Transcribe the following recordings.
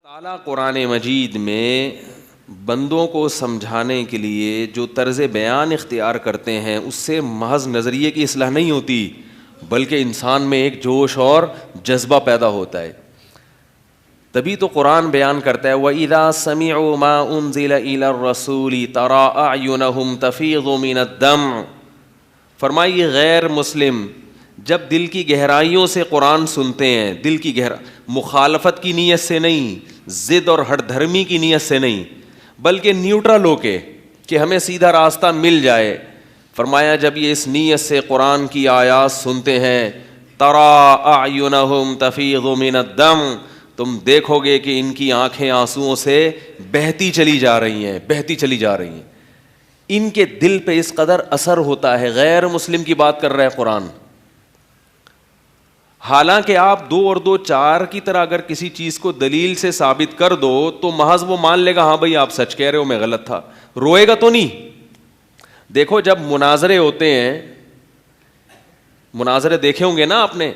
تعالیٰ قرآن مجید میں بندوں کو سمجھانے کے لیے جو طرز بیان اختیار کرتے ہیں اس سے محض نظریے کی اصلاح نہیں ہوتی بلکہ انسان میں ایک جوش اور جذبہ پیدا ہوتا ہے. تبھی تو قرآن بیان کرتا ہے وَإِذَا سَمِعُوا مَا أُنزِلَ إِلَى الرَّسُولِ تَرَىٰ أَعْيُنَهُمْ تَفِيضُ مِنَ الدَّمْعِ. فرمائیے غیر مسلم جب دل کی گہرائیوں سے قرآن سنتے ہیں, دل کی مخالفت کی نیت سے نہیں, ضد اور ہٹ دھرمی کی نیت سے نہیں, بلکہ نیوٹرل ہو کے کہ ہمیں سیدھا راستہ مل جائے, فرمایا جب یہ اس نیت سے قرآن کی آیات سنتے ہیں تَرَىٰ أَعْيُنَهُمْ تَفِيضُ مِنَ الدَّمْعِ, تم دیکھو گے کہ ان کی آنکھیں آنسوؤں سے بہتی چلی جا رہی ہیں, بہتی چلی جا رہی ہیں. ان کے دل پہ اس قدر اثر ہوتا ہے. غیر مسلم کی بات کر رہا ہے قرآن. حالانکہ آپ 2 اور 2 4 کی طرح اگر کسی چیز کو دلیل سے ثابت کر دو تو محض وہ مان لے گا ہاں بھائی آپ سچ کہہ رہے ہو, میں غلط تھا, روئے گا تو نہیں. دیکھو جب مناظرے ہوتے ہیں, مناظرے دیکھے ہوں گے نا آپ نے,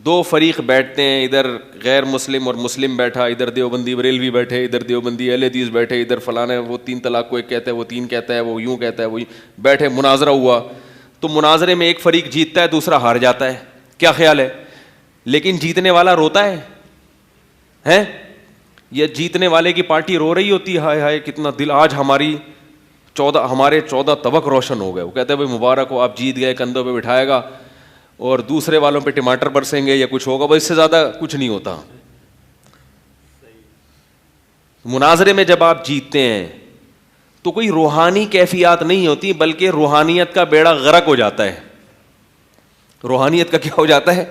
2 فریق بیٹھتے ہیں, ادھر غیر مسلم اور مسلم بیٹھا, ادھر دیوبندی بریلوی بیٹھے, ادھر دیوبندی اہل حدیث بیٹھے, ادھر فلانا وہ 3 طلاق کو ایک کہتا ہے, وہ 3 کہتا ہے, وہ یوں کہتا ہے, وہ بیٹھے, مناظرہ ہوا. تو مناظرے میں ایک فریق جیتتا ہے, دوسرا ہار جاتا ہے. کیا خیال ہے؟ لیکن جیتنے والا روتا ہے یا جیتنے والے کی پارٹی رو رہی ہوتی ہے, ہائے ہائے کتنا دل, آج ہمارے 14 طبق روشن ہو گئے. وہ کہتے ہیں بھائی مبارک ہو آپ جیت گئے, کندھوں پہ بٹھائے گا, اور دوسرے والوں پہ ٹماٹر برسیں گے یا کچھ ہوگا, بس اس سے زیادہ کچھ نہیں ہوتا. مناظرے میں جب آپ جیتتے ہیں تو کوئی روحانی کیفیات نہیں ہوتی بلکہ روحانیت کا بیڑا غرق ہو جاتا ہے. روحانیت کا کیا ہو جاتا ہے؟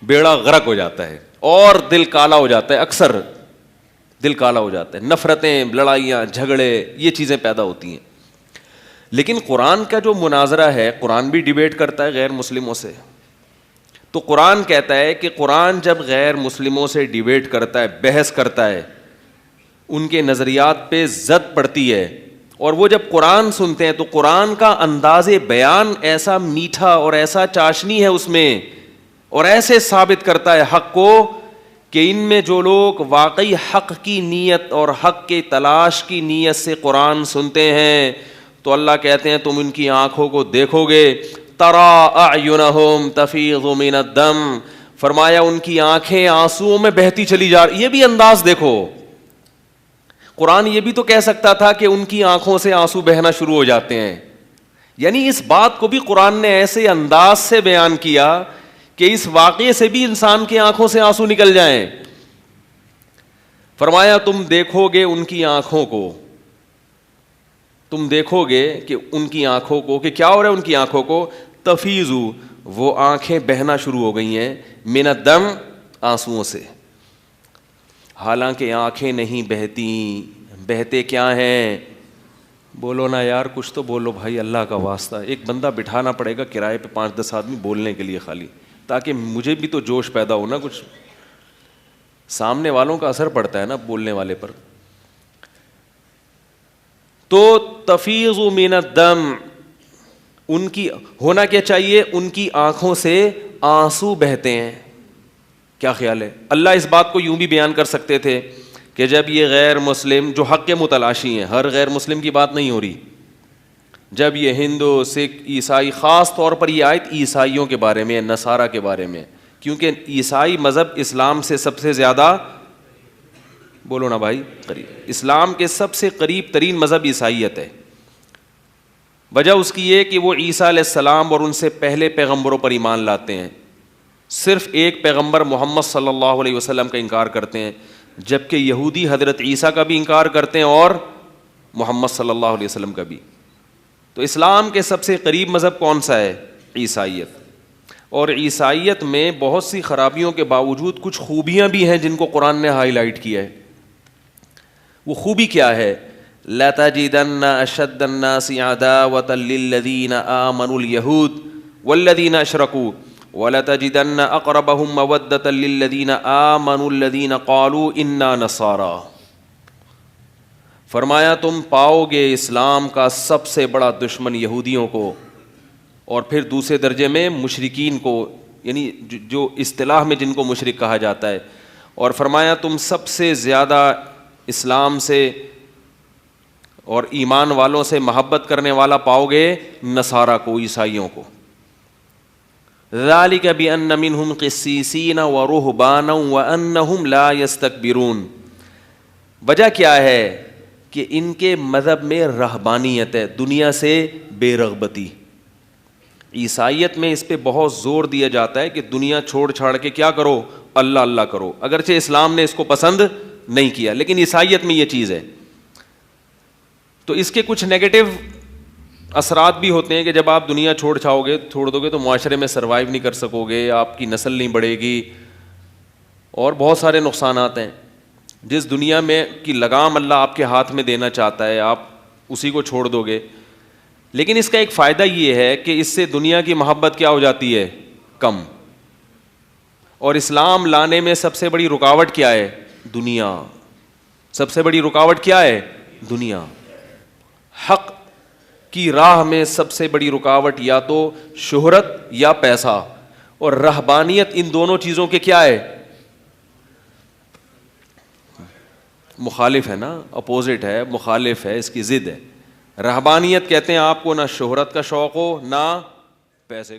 بیڑا غرق ہو جاتا ہے اور دل کالا ہو جاتا ہے. اکثر دل کالا ہو جاتا ہے, نفرتیں, لڑائیاں, جھگڑے, یہ چیزیں پیدا ہوتی ہیں. لیکن قرآن کا جو مناظرہ ہے, قرآن بھی ڈیبیٹ کرتا ہے غیر مسلموں سے. تو قرآن کہتا ہے کہ قرآن جب غیر مسلموں سے ڈیبیٹ کرتا ہے, بحث کرتا ہے, ان کے نظریات پہ زد پڑتی ہے, اور وہ جب قرآن سنتے ہیں تو قرآن کا انداز بیان ایسا میٹھا اور ایسا چاشنی ہے اس میں, اور ایسے ثابت کرتا ہے حق کو کہ ان میں جو لوگ واقعی حق کی نیت اور حق کے تلاش کی نیت سے قرآن سنتے ہیں تو اللہ کہتے ہیں تم ان کی آنکھوں کو دیکھو گے, تَرَىٰ أَعْيُنَهُمْ تَفِيضُ مِنَ الدَّمْعِ, فرمایا ان کی آنکھیں آنسوؤں میں بہتی چلی جا رہی. یہ بھی انداز دیکھو, قرآن یہ بھی تو کہہ سکتا تھا کہ ان کی آنکھوں سے آنسو بہنا شروع ہو جاتے ہیں. یعنی اس بات کو بھی قرآن نے ایسے انداز سے بیان کیا کہ اس واقعے سے بھی انسان کی آنکھوں سے آنسو نکل جائیں. فرمایا تم دیکھو گے ان کی آنکھوں کو, تم دیکھو گے کہ ان کی آنکھوں کو, کہ کیا ہو رہا ہے ان کی آنکھوں کو, تفیضو, وہ آنکھیں بہنا شروع ہو گئی ہیں, من الدم, آنسوؤں سے. حالانکہ آنکھیں نہیں بہتی, بہتے کیا ہیں؟ بولو نا یار, کچھ تو بولو بھائی, اللہ کا واسطہ. ایک بندہ بٹھانا پڑے گا کرائے پہ 5-10 آدمی بولنے کے لیے خالی, تاکہ مجھے بھی تو جوش پیدا ہو نا, کچھ سامنے والوں کا اثر پڑتا ہے نا بولنے والے پر. تو تفیض من الدم, ان کی ہونا کیا چاہیے, ان کی آنکھوں سے آنسو بہتے ہیں. کیا خیال ہے؟ اللہ اس بات کو یوں بھی بیان کر سکتے تھے کہ جب یہ غیر مسلم جو حق کے متلاشی ہیں, ہر غیر مسلم کی بات نہیں ہو رہی, جب یہ ہندو, سکھ, عیسائی, خاص طور پر یہ آیت عیسائیوں کے بارے میں, نصارہ کے بارے میں, کیونکہ عیسائی مذہب اسلام سے سب سے زیادہ, بولو نا بھائی, قریب, اسلام کے سب سے قریب ترین مذہب عیسائیت ہے. وجہ اس کی یہ کہ وہ عیسیٰ علیہ السلام اور ان سے پہلے پیغمبروں پر ایمان لاتے ہیں, صرف ایک پیغمبر محمد صلی اللہ علیہ وسلم کا انکار کرتے ہیں, جبکہ یہودی حضرت عیسیٰ کا بھی انکار کرتے ہیں اور محمد صلی اللہ علیہ وسلم کا بھی. تو اسلام کے سب سے قریب مذہب کون سا ہے؟ عیسائیت. اور عیسائیت میں بہت سی خرابیوں کے باوجود کچھ خوبیاں بھی ہیں جن کو قرآن نے ہائی لائٹ کیا ہے. وہ خوبی کیا ہے؟ لَتَجِدَنَّ أَشَدَّ النَّاسِ عَدَاوَةً لِلَّذِينَ آمَنُوا الْيَهُودَ وَالَّذِينَ أَشْرَكُوا وَلَتَجِدَنَّ أَقْرَبَهُمْ مَوَدَّةً لِلَّذِينَ آمَنُوا الَّذِينَ قَالُوا إِنَّا نَصَارَىٰ. فرمایا تم پاؤ گے اسلام کا سب سے بڑا دشمن یہودیوں کو, اور پھر دوسرے درجے میں مشرکین کو, یعنی جو اصطلاح میں جن کو مشرک کہا جاتا ہے, اور فرمایا تم سب سے زیادہ اسلام سے اور ایمان والوں سے محبت کرنے والا پاؤ گے نصارہ کو, عیسائیوں کو. ذالک بأن منہم قسیسین ورہبانا وانہم لا یستکبرون. وجہ کیا ہے کہ ان کے مذہب میں رہبانیت ہے, دنیا سے بے رغبتی. عیسائیت میں اس پہ بہت زور دیا جاتا ہے کہ دنیا چھوڑ چھاڑ کے کیا کرو, اللہ اللہ کرو. اگرچہ اسلام نے اس کو پسند نہیں کیا, لیکن عیسائیت میں یہ چیز ہے. تو اس کے کچھ نیگیٹو اثرات بھی ہوتے ہیں کہ جب آپ دنیا چھوڑ دو گے تو معاشرے میں سروائیو نہیں کر سکو گے, آپ کی نسل نہیں بڑھے گی, اور بہت سارے نقصانات ہیں. جس دنیا میں کی لگام اللہ آپ کے ہاتھ میں دینا چاہتا ہے آپ اسی کو چھوڑ دو گے. لیکن اس کا ایک فائدہ یہ ہے کہ اس سے دنیا کی محبت کیا ہو جاتی ہے, کم. اور اسلام لانے میں سب سے بڑی رکاوٹ کیا ہے, دنیا. سب سے بڑی رکاوٹ کیا ہے, دنیا. حق کی راہ میں سب سے بڑی رکاوٹ یا تو شہرت یا پیسہ, اور رہبانیت ان دونوں چیزوں کے کیا ہے, مخالف ہے نا, اپوزٹ ہے, مخالف ہے, اس کی ضد ہے. رہبانیت کہتے ہیں آپ کو نہ شہرت کا شوق ہو نہ پیسے